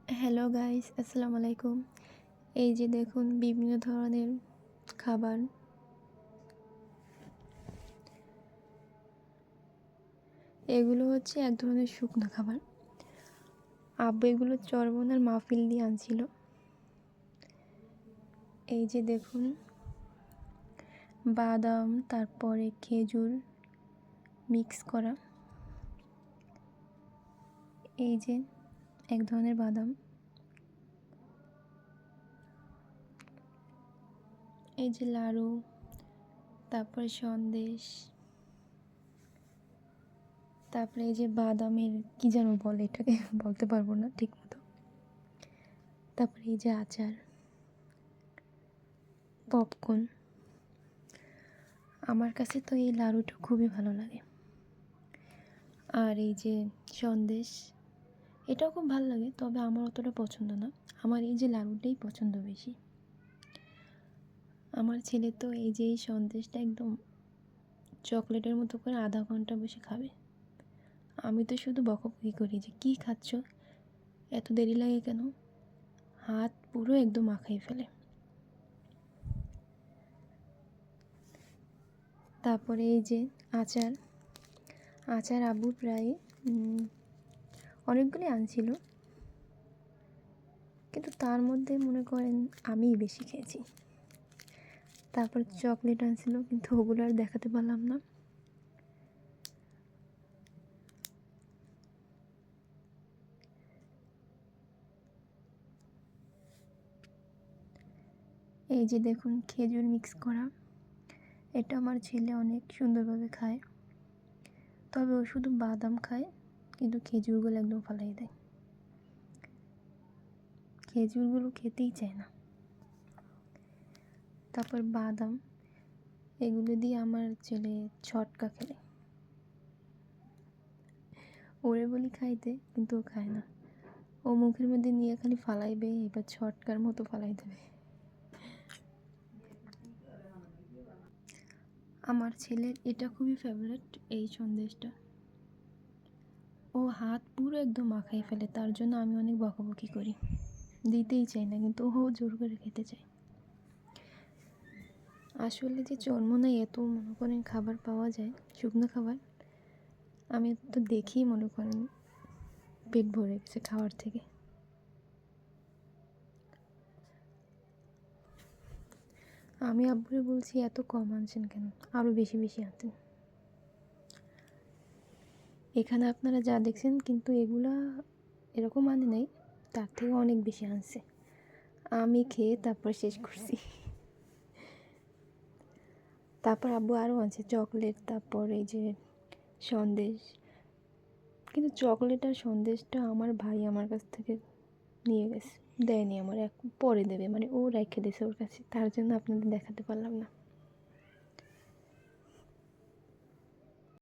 Hello guys, আসসালামু আলাইকুম। এই যে দেখুন বিভিন্ন ধরনের খাবার। এগুলো হচ্ছে এক ধরনের শুকনো খাবার। আব্বু এগুলো চরমোনার মাহফিল দিয়ে আনছিল। এই যে দেখুন বাদাম, তারপরে খেজুর মিক্স করা। এই যে এক ধরনের বাদাম, এই যে লাড়ু, তারপরে সন্দেশ, তারপরে এই যে বাদামের কি যেন বলে, এটাকে বলতে পারবো না ঠিক মতো। তারপরে এই যে আচার, পপকর্ন। আমার কাছে তো এই লাড়ুটা খুবই ভালো লাগে। আর এই যে সন্দেশ, এটাও খুব ভালো লাগে, তবে আমার অতটা পছন্দ না। আমার এই যে লাড়ুটাই পছন্দ বেশি। আমার ছেলে তো এই যে এই সন্দেশটা একদম চকলেটের মতো করে আধা ঘন্টা বসে খাবে। আমি তো শুধু বকাবকি করি যে কী খাচ্ছ, এত দেরি লাগে কেন, হাত পুরো একদম মাখাই ফেলে। তারপরে এই যে আচার, আচার আব্বু প্রায় অনেকগুলি আনছিল, কিন্তু তার মধ্যে মনে করেন আমিই বেশি খেয়েছি। তারপর চকলেট আনছিল, কিন্তু ওগুলো আর দেখাতে পারলাম না। এই যে দেখুন খেজুর মিক্স করা, এটা আমার ছেলে অনেক সুন্দরভাবে খায়। তবে ও শুধু বাদাম খায়, কিন্তু খেজুরগুলো একদম ফালাই দেয়, খেজুরগুলো খেতেই চায় না। তারপর বাদাম, এগুলো দিয়ে আমার ছেলে ছটকা খেলে। ওরে বলি খাইতে, কিন্তু ও খায় না। ও মুখের মধ্যে নিয়ে খালি ফালাইবে, এবার ছটকার মতো ফালাই দেবে। আমার ছেলের এটা খুবই ফেভারিট, এই সন্দেশটা। ও হাত পুরো একদম মাখাই ফেলে, তার জন্য আমি অনেক বকাবকি করি, দিতেই চাই না, কিন্তু ও জোর করে খেতে চায়। আসলে যে চরমোনাই এত মনে করেন খাবার পাওয়া যায়, শুকনো খাবার, আমি তো দেখেই মনে করেন পেট ভরে গেছে খাওয়ার থেকে। আমি আব্বুরে বলছি এত কম আনছেন কেন, আরও বেশি বেশি আনতেন। এখানে আপনারা যা দেখছেন, কিন্তু এগুলা এরকম আনে নাই, তার থেকে অনেক বেশি আনছে। আমি খেয়ে তারপর শেষ করছি। তারপর আব্বু আরও আনছে চকলেট, তারপর এই যে সন্দেশ। কিন্তু চকলেট আর সন্দেশটা আমার ভাই আমার কাছ থেকে নিয়ে গেছে, দেয়নি আমার, এক পরে দেবে, মানে ও রেখে দিয়েছে ওর কাছে, তার জন্য আপনাদের দেখাতে পারলাম না।